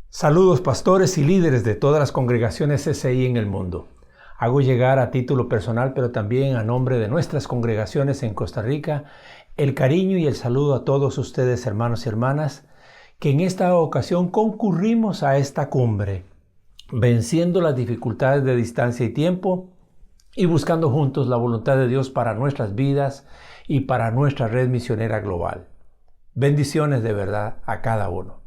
Saludos pastores y líderes de todas las congregaciones CCI en el mundo. Hago llegar a título personal, pero también a nombre de nuestras congregaciones en Costa Rica, el cariño y el saludo a todos ustedes, hermanos y hermanas, que en esta ocasión concurrimos a esta cumbre, venciendo las dificultades de distancia y tiempo y buscando juntos la voluntad de Dios para nuestras vidas y para nuestra red misionera global. Bendiciones de verdad a cada uno.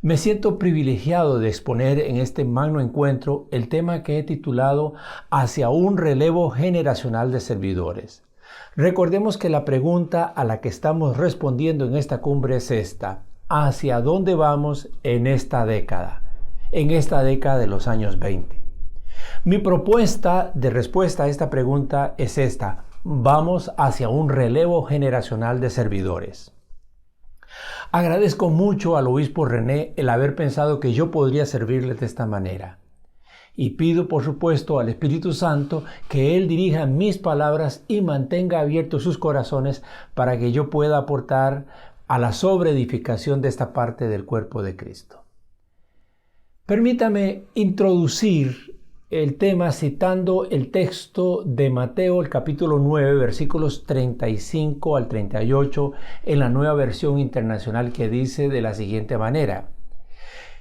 Me siento privilegiado de exponer en este magno encuentro el tema que he titulado Hacia un relevo generacional de servidores. Recordemos que la pregunta a la que estamos respondiendo en esta cumbre es esta: ¿hacia dónde vamos en esta década? En esta década de los años 20. Mi propuesta de respuesta a esta pregunta es esta: vamos hacia un relevo generacional de servidores. Agradezco mucho al obispo René el haber pensado que yo podría servirle de esta manera. Y pido, por supuesto, al Espíritu Santo que Él dirija mis palabras y mantenga abiertos sus corazones para que yo pueda aportar a la sobreedificación de esta parte del cuerpo de Cristo. Permítame introducir el tema citando el texto de Mateo, el capítulo 9, versículos 35 al 38, en la Nueva Versión Internacional, que dice de la siguiente manera: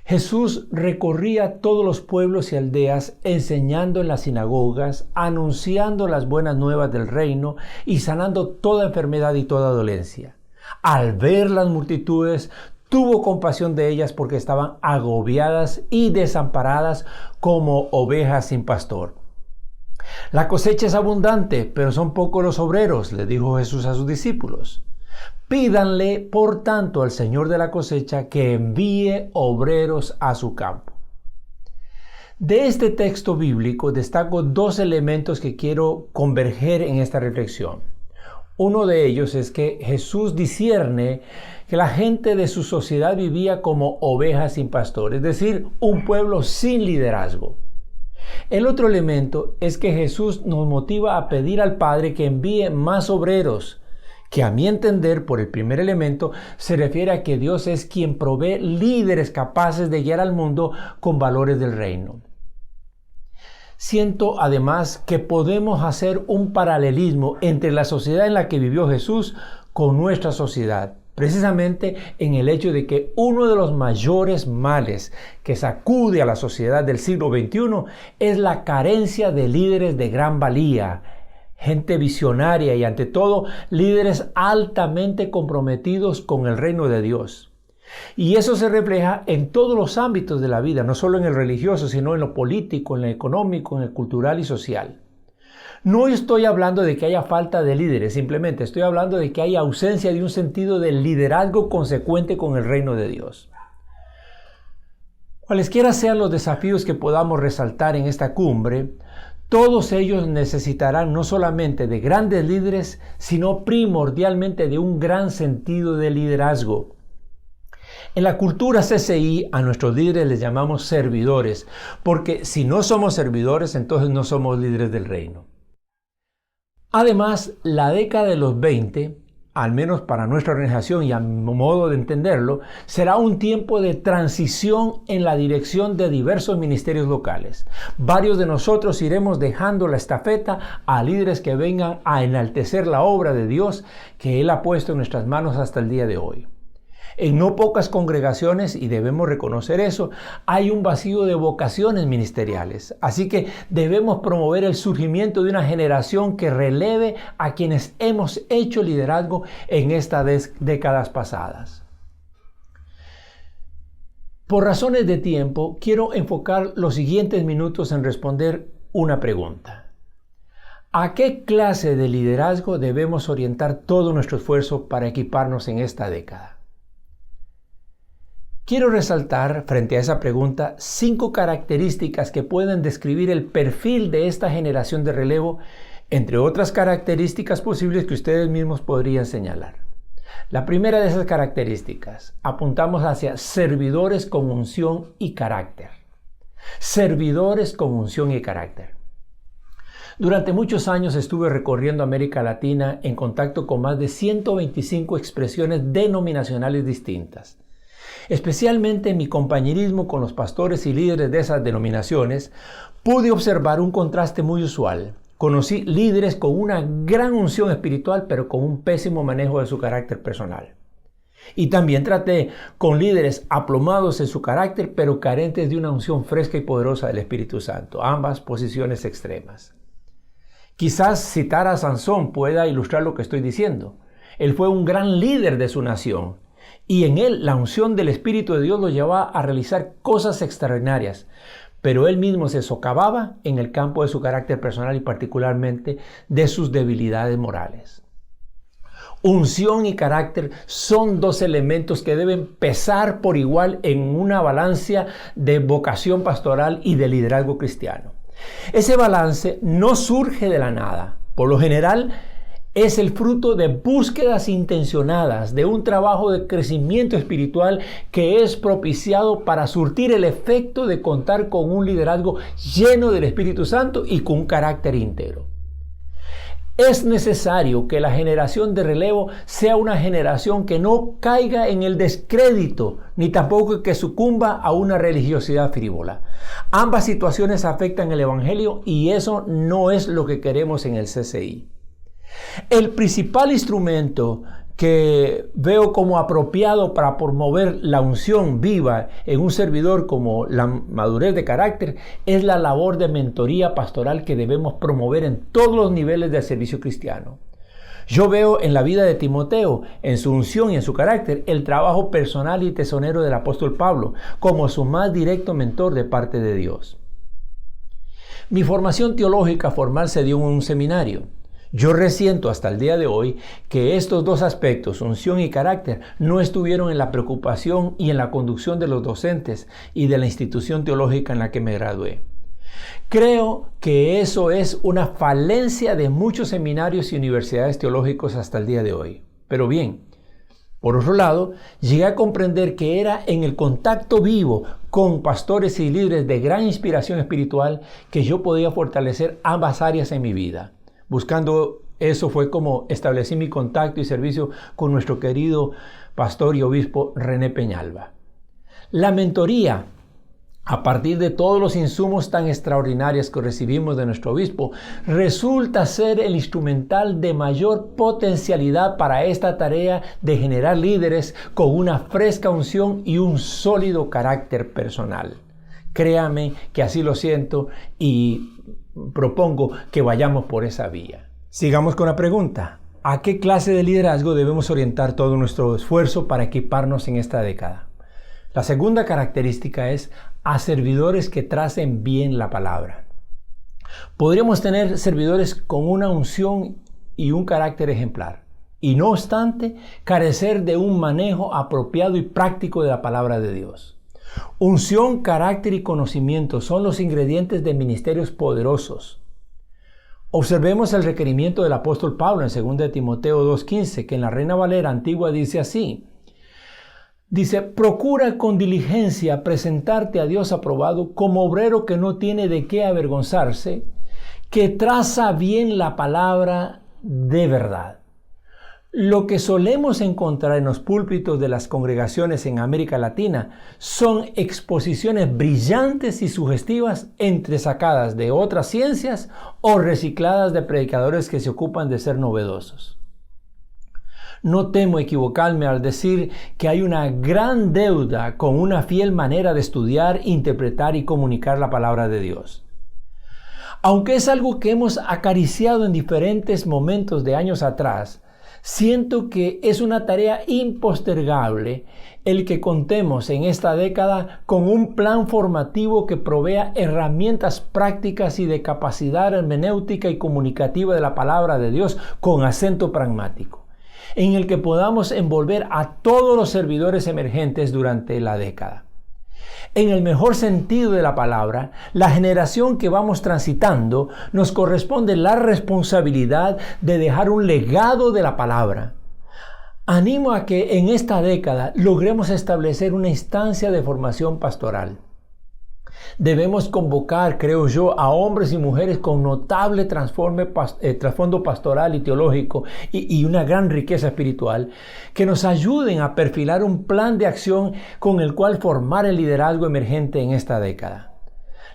Jesús recorría todos los pueblos y aldeas, enseñando en las sinagogas, anunciando las buenas nuevas del reino y sanando toda enfermedad y toda dolencia. Al ver las multitudes, tuvo compasión de ellas porque estaban agobiadas y desamparadas como ovejas sin pastor. La cosecha es abundante, pero son pocos los obreros, le dijo Jesús a sus discípulos. Pídanle, por tanto, al Señor de la cosecha que envíe obreros a su campo. De este texto bíblico destaco dos elementos que quiero converger en esta reflexión. Uno de ellos es que Jesús discierne que la gente de su sociedad vivía como ovejas sin pastor, es decir, un pueblo sin liderazgo. El otro elemento es que Jesús nos motiva a pedir al Padre que envíe más obreros, que a mi entender, por el primer elemento, se refiere a que Dios es quien provee líderes capaces de guiar al mundo con valores del reino. Siento además que podemos hacer un paralelismo entre la sociedad en la que vivió Jesús con nuestra sociedad, precisamente en el hecho de que uno de los mayores males que sacude a la sociedad del siglo XXI es la carencia de líderes de gran valía, gente visionaria y, ante todo, líderes altamente comprometidos con el reino de Dios. Y eso se refleja en todos los ámbitos de la vida, no solo en el religioso, sino en lo político, en lo económico, en el cultural y social. No estoy hablando de que haya falta de líderes, simplemente estoy hablando de que hay ausencia de un sentido de liderazgo consecuente con el reino de Dios. Cualesquiera sean los desafíos que podamos resaltar en esta cumbre, todos ellos necesitarán no solamente de grandes líderes, sino primordialmente de un gran sentido de liderazgo. En la cultura CCI a nuestros líderes les llamamos servidores, porque si no somos servidores, entonces no somos líderes del reino. Además, la década de los 20, al menos para nuestra organización y a mi modo de entenderlo, será un tiempo de transición en la dirección de diversos ministerios locales. Varios de nosotros iremos dejando la estafeta a líderes que vengan a enaltecer la obra de Dios que Él ha puesto en nuestras manos hasta el día de hoy. En no pocas congregaciones, y debemos reconocer eso, hay un vacío de vocaciones ministeriales. Así que debemos promover el surgimiento de una generación que releve a quienes hemos hecho liderazgo en estas décadas pasadas. Por razones de tiempo, quiero enfocar los siguientes minutos en responder una pregunta. ¿A qué clase de liderazgo debemos orientar todo nuestro esfuerzo para equiparnos en esta década? Quiero resaltar frente a esa pregunta 5 características que pueden describir el perfil de esta generación de relevo, entre otras características posibles que ustedes mismos podrían señalar. La primera de esas características, apuntamos hacia servidores con unción y carácter. Servidores con unción y carácter. Durante muchos años estuve recorriendo América Latina en contacto con más de 125 expresiones denominacionales distintas. Especialmente en mi compañerismo con los pastores y líderes de esas denominaciones, pude observar un contraste muy usual. Conocí líderes con una gran unción espiritual, pero con un pésimo manejo de su carácter personal. Y también traté con líderes aplomados en su carácter, pero carentes de una unción fresca y poderosa del Espíritu Santo. Ambas posiciones extremas. Quizás citar a Sansón pueda ilustrar lo que estoy diciendo. Él fue un gran líder de su nación. Y en él la unción del Espíritu de Dios lo llevaba a realizar cosas extraordinarias. Pero él mismo se socavaba en el campo de su carácter personal y particularmente de sus debilidades morales. Unción y carácter son dos elementos que deben pesar por igual en una balanza de vocación pastoral y de liderazgo cristiano. Ese balance no surge de la nada. Por lo general, es el fruto de búsquedas intencionadas, de un trabajo de crecimiento espiritual que es propiciado para surtir el efecto de contar con un liderazgo lleno del Espíritu Santo y con un carácter íntegro. Es necesario que la generación de relevo sea una generación que no caiga en el descrédito, ni tampoco que sucumba a una religiosidad frívola. Ambas situaciones afectan el Evangelio y eso no es lo que queremos en el CCI. El principal instrumento que veo como apropiado para promover la unción viva en un servidor como la madurez de carácter es la labor de mentoría pastoral que debemos promover en todos los niveles del servicio cristiano. Yo veo en la vida de Timoteo, en su unción y en su carácter, el trabajo personal y tesonero del apóstol Pablo como su más directo mentor de parte de Dios. Mi formación teológica formal se dio en un seminario. Yo resiento hasta el día de hoy que estos dos aspectos, unción y carácter, no estuvieron en la preocupación y en la conducción de los docentes y de la institución teológica en la que me gradué. Creo que eso es una falencia de muchos seminarios y universidades teológicos hasta el día de hoy. Pero bien, por otro lado, llegué a comprender que era en el contacto vivo con pastores y líderes de gran inspiración espiritual que yo podía fortalecer ambas áreas en mi vida. Buscando eso fue como establecí mi contacto y servicio con nuestro querido pastor y obispo René Peñalba. La mentoría, a partir de todos los insumos tan extraordinarios que recibimos de nuestro obispo, resulta ser el instrumental de mayor potencialidad para esta tarea de generar líderes con una fresca unción y un sólido carácter personal. Créame que así lo siento y propongo que vayamos por esa vía. Sigamos con la pregunta. ¿A qué clase de liderazgo debemos orientar todo nuestro esfuerzo para equiparnos en esta década? La segunda característica es a servidores que tracen bien la palabra. Podríamos tener servidores con una unción y un carácter ejemplar, y no obstante, carecer de un manejo apropiado y práctico de la palabra de Dios. Unción, carácter y conocimiento son los ingredientes de ministerios poderosos. Observemos el requerimiento del apóstol Pablo en 2 Timoteo 2:15, que en la Reina Valera antigua dice así. Dice, procura con diligencia presentarte a Dios aprobado como obrero que no tiene de qué avergonzarse, que traza bien la palabra de verdad. Lo que solemos encontrar en los púlpitos de las congregaciones en América Latina son exposiciones brillantes y sugestivas entresacadas de otras ciencias o recicladas de predicadores que se ocupan de ser novedosos. No temo equivocarme al decir que hay una gran deuda con una fiel manera de estudiar, interpretar y comunicar la palabra de Dios. Aunque es algo que hemos acariciado en diferentes momentos de años atrás, siento que es una tarea impostergable el que contemos en esta década con un plan formativo que provea herramientas prácticas y de capacidad hermenéutica y comunicativa de la palabra de Dios con acento pragmático, en el que podamos envolver a todos los servidores emergentes durante la década. En el mejor sentido de la palabra, la generación que vamos transitando nos corresponde la responsabilidad de dejar un legado de la palabra. Animo a que en esta década logremos establecer una instancia de formación pastoral. Debemos convocar, creo yo, a hombres y mujeres con notable trasfondo pastoral y teológico y una gran riqueza espiritual que nos ayuden a perfilar un plan de acción con el cual formar el liderazgo emergente en esta década.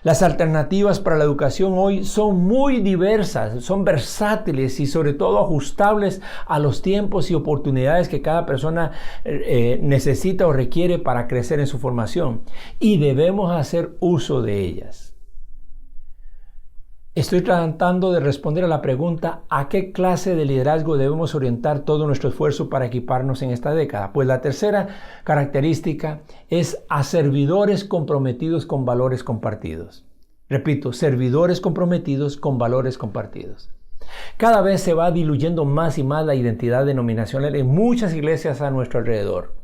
Las alternativas para la educación hoy son muy diversas, son versátiles y sobre todo ajustables a los tiempos y oportunidades que cada persona necesita o requiere para crecer en su formación, y debemos hacer uso de ellas. Estoy tratando de responder a la pregunta: ¿a qué clase de liderazgo debemos orientar todo nuestro esfuerzo para equiparnos en esta década? Pues la tercera característica es a servidores comprometidos con valores compartidos. Repito, servidores comprometidos con valores compartidos. Cada vez se va diluyendo más y más la identidad denominacional en muchas iglesias a nuestro alrededor.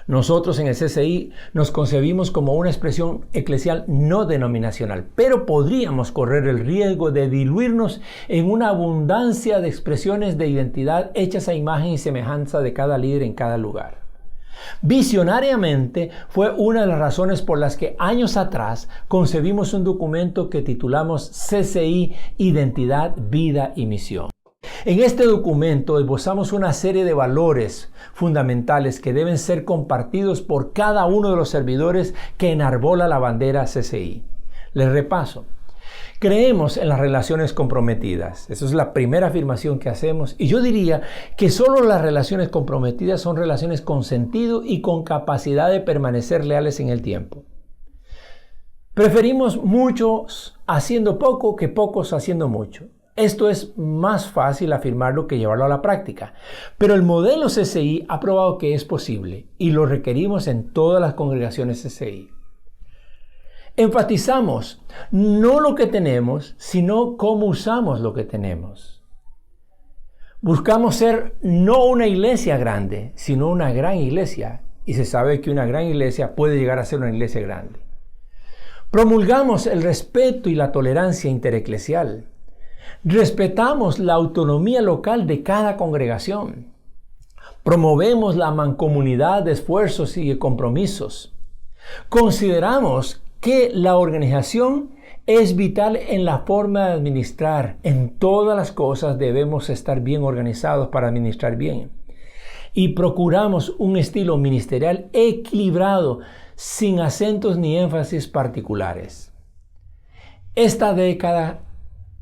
Nosotros en el CCI nos concebimos como una expresión eclesial no denominacional, pero podríamos correr el riesgo de diluirnos en una abundancia de expresiones de identidad hechas a imagen y semejanza de cada líder en cada lugar. Visionariamente fue una de las razones por las que años atrás concebimos un documento que titulamos CCI Identidad, Vida y Misión. En este documento esbozamos una serie de valores fundamentales que deben ser compartidos por cada uno de los servidores que enarbola la bandera CCI. Les repaso. Creemos en las relaciones comprometidas. Esa es la primera afirmación que hacemos. Y yo diría que solo las relaciones comprometidas son relaciones con sentido y con capacidad de permanecer leales en el tiempo. Preferimos muchos haciendo poco que pocos haciendo mucho. Esto es más fácil afirmarlo que llevarlo a la práctica, pero el modelo CCI ha probado que es posible y lo requerimos en todas las congregaciones CCI. Enfatizamos no lo que tenemos, sino cómo usamos lo que tenemos. Buscamos ser no una iglesia grande, sino una gran iglesia, y se sabe que una gran iglesia puede llegar a ser una iglesia grande. Promulgamos el respeto y la tolerancia intereclesial. Respetamos la autonomía local de cada congregación. Promovemos la mancomunidad de esfuerzos y de compromisos. Consideramos que la organización es vital en la forma de administrar. En todas las cosas debemos estar bien organizados para administrar bien. Y procuramos un estilo ministerial equilibrado, sin acentos ni énfasis particulares. Esta década,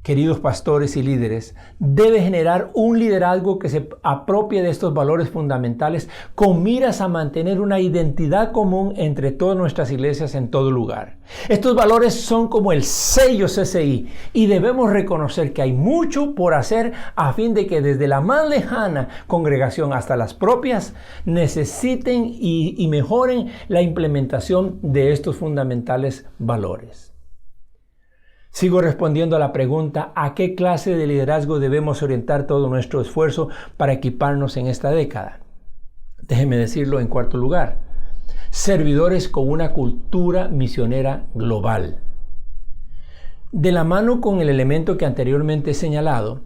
queridos pastores y líderes, debe generar un liderazgo que se apropie de estos valores fundamentales con miras a mantener una identidad común entre todas nuestras iglesias en todo lugar. Estos valores son como el sello CCI y debemos reconocer que hay mucho por hacer a fin de que desde la más lejana congregación hasta las propias necesiten y mejoren la implementación de estos fundamentales valores. Sigo respondiendo a la pregunta: ¿a qué clase de liderazgo debemos orientar todo nuestro esfuerzo para equiparnos en esta década? Déjenme decirlo en cuarto lugar: servidores con una cultura misionera global. De la mano con el elemento que anteriormente he señalado,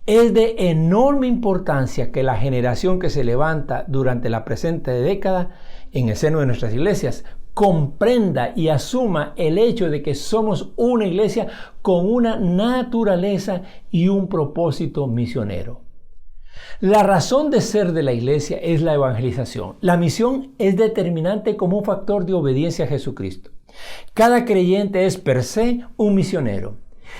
es de enorme importancia que la generación que se levanta durante la presente década en el seno de nuestras iglesias comprenda y asuma el hecho de que somos una iglesia con una naturaleza y un propósito misionero. La razón de ser de la iglesia es la evangelización. La misión es determinante como un factor de obediencia a Jesucristo. Cada creyente es per se un misionero.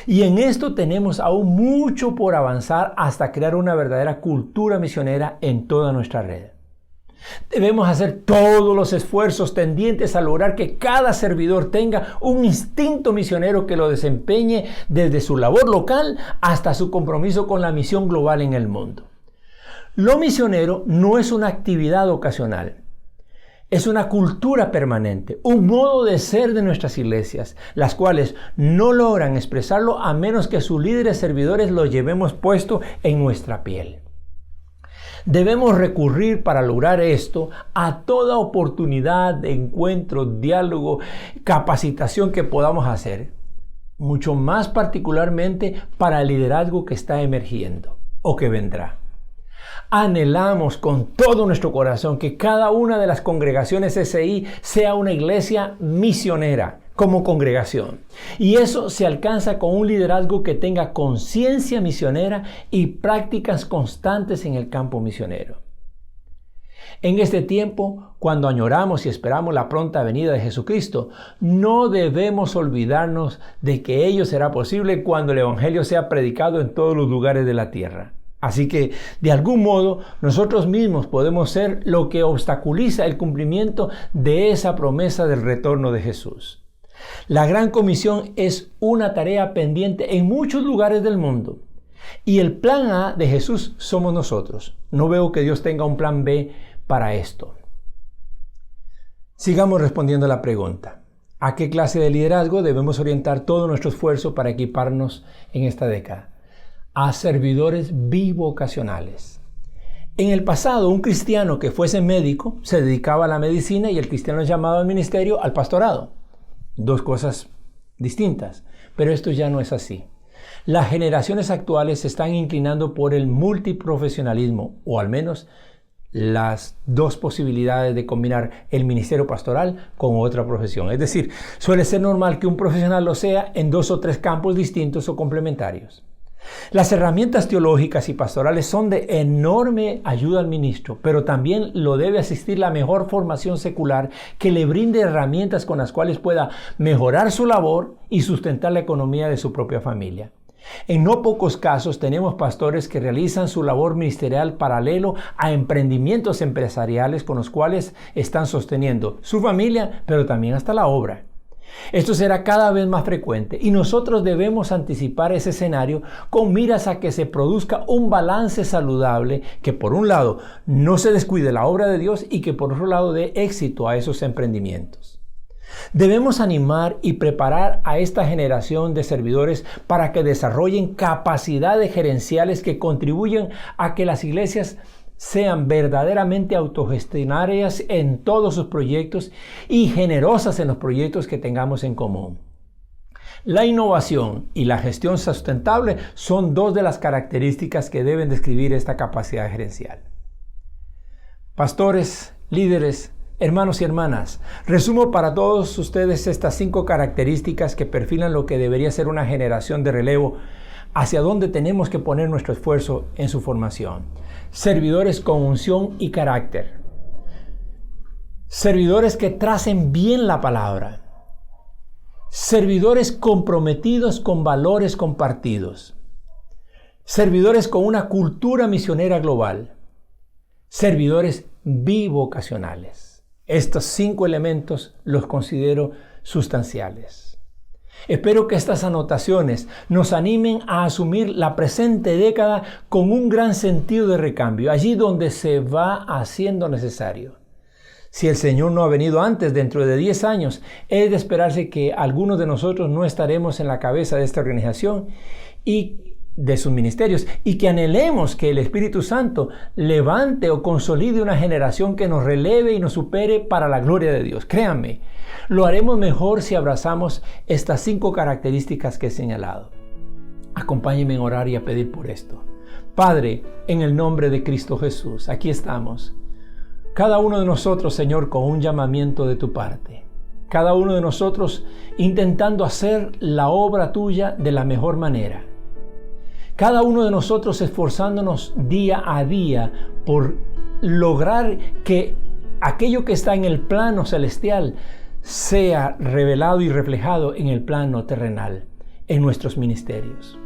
Y en esto tenemos aún mucho por avanzar hasta crear una verdadera cultura misionera en toda nuestra red. Debemos hacer todos los esfuerzos tendientes a lograr que cada servidor tenga un instinto misionero que lo desempeñe desde su labor local hasta su compromiso con la misión global en el mundo. Lo misionero no es una actividad ocasional. Es una cultura permanente, un modo de ser de nuestras iglesias, las cuales no logran expresarlo a menos que sus líderes servidores lo llevemos puesto en nuestra piel. Debemos recurrir para lograr esto a toda oportunidad de encuentro, diálogo, capacitación que podamos hacer, mucho más particularmente para el liderazgo que está emergiendo o que vendrá. Anhelamos con todo nuestro corazón que cada una de las congregaciones SI sea una iglesia misionera como congregación. Y eso se alcanza con un liderazgo que tenga conciencia misionera y prácticas constantes en el campo misionero. En este tiempo, cuando añoramos y esperamos la pronta venida de Jesucristo, no debemos olvidarnos de que ello será posible cuando el Evangelio sea predicado en todos los lugares de la tierra. Así que, de algún modo, nosotros mismos podemos ser lo que obstaculiza el cumplimiento de esa promesa del retorno de Jesús. La Gran Comisión es una tarea pendiente en muchos lugares del mundo. Y el plan A de Jesús somos nosotros. No veo que Dios tenga un plan B para esto. Sigamos respondiendo a la pregunta. ¿A qué clase de liderazgo debemos orientar todo nuestro esfuerzo para equiparnos en esta década? A servidores bivocacionales. En el pasado, un cristiano que fuese médico se dedicaba a la medicina y el cristiano llamado al ministerio al pastorado. Dos cosas distintas, pero esto ya no es así. Las generaciones actuales se están inclinando por el multiprofesionalismo, o al menos las dos posibilidades de combinar el ministerio pastoral con otra profesión. Es decir, suele ser normal que un profesional lo sea en 2 o 3 campos distintos o complementarios. Las herramientas teológicas y pastorales son de enorme ayuda al ministro, pero también lo debe asistir la mejor formación secular que le brinde herramientas con las cuales pueda mejorar su labor y sustentar la economía de su propia familia. En no pocos casos tenemos pastores que realizan su labor ministerial paralelo a emprendimientos empresariales con los cuales están sosteniendo su familia, pero también hasta la obra. Esto será cada vez más frecuente y nosotros debemos anticipar ese escenario con miras a que se produzca un balance saludable que por un lado no se descuide la obra de Dios y que por otro lado dé éxito a esos emprendimientos. Debemos animar y preparar a esta generación de servidores para que desarrollen capacidades gerenciales que contribuyan a que las iglesias sean verdaderamente autogestionarias en todos sus proyectos y generosas en los proyectos que tengamos en común. La innovación y la gestión sustentable son 2 de las características que deben describir esta capacidad gerencial. Pastores, líderes, hermanos y hermanas, resumo para todos ustedes estas 5 características que perfilan lo que debería ser una generación de relevo hacia donde tenemos que poner nuestro esfuerzo en su formación. Servidores con unción y carácter. Servidores que tracen bien la palabra. Servidores comprometidos con valores compartidos. Servidores con una cultura misionera global. Servidores bivocacionales. Estos 5 elementos los considero sustanciales. Espero que estas anotaciones nos animen a asumir la presente década con un gran sentido de recambio, allí donde se va haciendo necesario. Si el Señor no ha venido antes, dentro de 10 años, es de esperarse que algunos de nosotros no estaremos en la cabeza de esta organización y de sus ministerios, y que anhelemos que el Espíritu Santo levante o consolide una generación que nos releve y nos supere para la gloria de Dios. Créanme, lo haremos mejor si abrazamos estas 5 características que he señalado. Acompáñenme en orar y a pedir por esto. Padre, en el nombre de Cristo Jesús, aquí estamos. Cada uno de nosotros, Señor, con un llamamiento de tu parte. Cada uno de nosotros intentando hacer la obra tuya de la mejor manera. Cada uno de nosotros esforzándonos día a día por lograr que aquello que está en el plano celestial sea revelado y reflejado en el plano terrenal, en nuestros ministerios.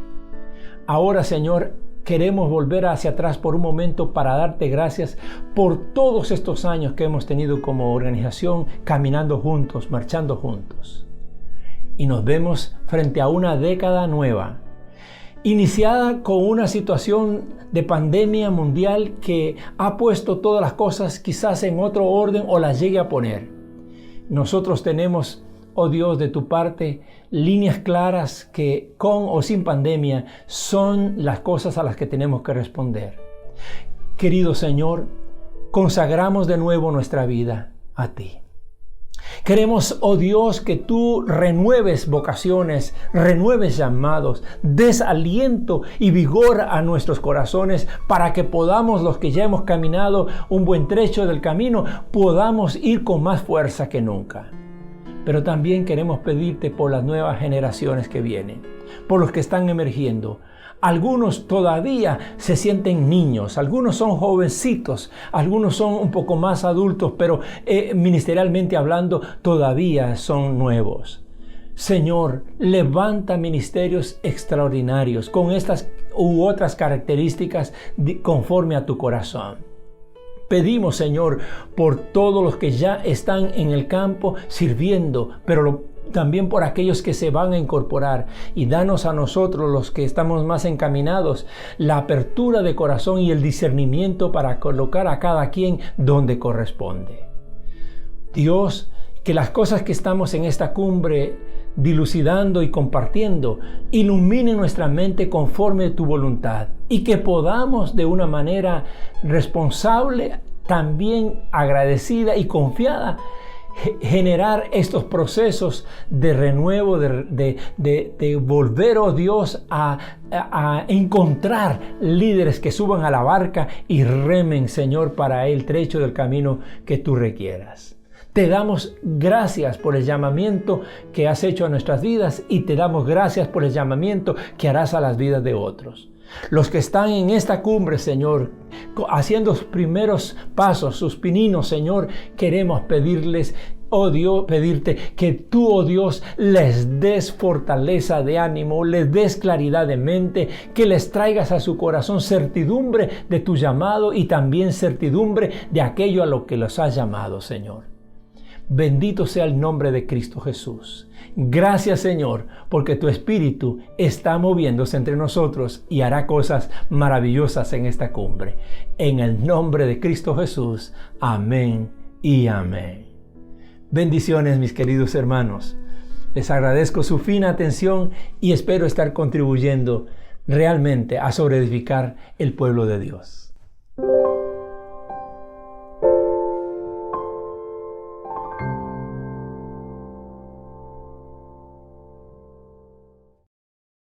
Ahora, Señor, queremos volver hacia atrás por un momento para darte gracias por todos estos años que hemos tenido como organización, caminando juntos, marchando juntos. Y nos vemos frente a una década nueva, iniciada con una situación de pandemia mundial que ha puesto todas las cosas quizás en otro orden o las llegue a poner. Nosotros tenemos, oh Dios, de tu parte, líneas claras que con o sin pandemia son las cosas a las que tenemos que responder. Querido Señor, consagramos de nuevo nuestra vida a ti. Queremos, oh Dios, que tú renueves vocaciones, renueves llamados, des aliento y vigor a nuestros corazones para que podamos, los que ya hemos caminado un buen trecho del camino, podamos ir con más fuerza que nunca. Pero también queremos pedirte por las nuevas generaciones que vienen, por los que están emergiendo. Algunos todavía se sienten niños, algunos son jovencitos, algunos son un poco más adultos, pero ministerialmente hablando todavía son nuevos. Señor, levanta ministerios extraordinarios con estas u otras características conforme a tu corazón. Pedimos, Señor, por todos los que ya están en el campo sirviendo, pero también por aquellos que se van a incorporar, y danos a nosotros, los que estamos más encaminados, la apertura de corazón y el discernimiento para colocar a cada quien donde corresponde. Dios, que las cosas que estamos en esta cumbre dilucidando y compartiendo iluminen nuestra mente conforme a tu voluntad, y que podamos de una manera responsable, también agradecida y confiada, generar estos procesos de renuevo, de volver, oh Dios, a encontrar líderes que suban a la barca y remen, Señor, para el trecho del camino que tú requieras. Te damos gracias por el llamamiento que has hecho a nuestras vidas, y te damos gracias por el llamamiento que harás a las vidas de otros. Los que están en esta cumbre, Señor, haciendo sus primeros pasos, sus pininos, Señor, queremos pedirles, oh Dios, pedirte que tú, oh Dios, les des fortaleza de ánimo, les des claridad de mente, que les traigas a su corazón certidumbre de tu llamado y también certidumbre de aquello a lo que los has llamado, Señor. Bendito sea el nombre de Cristo Jesús. Gracias, Señor, porque tu Espíritu está moviéndose entre nosotros y hará cosas maravillosas en esta cumbre. En el nombre de Cristo Jesús. Amén y amén. Bendiciones, mis queridos hermanos. Les agradezco su fina atención y espero estar contribuyendo realmente a sobreedificar el pueblo de Dios.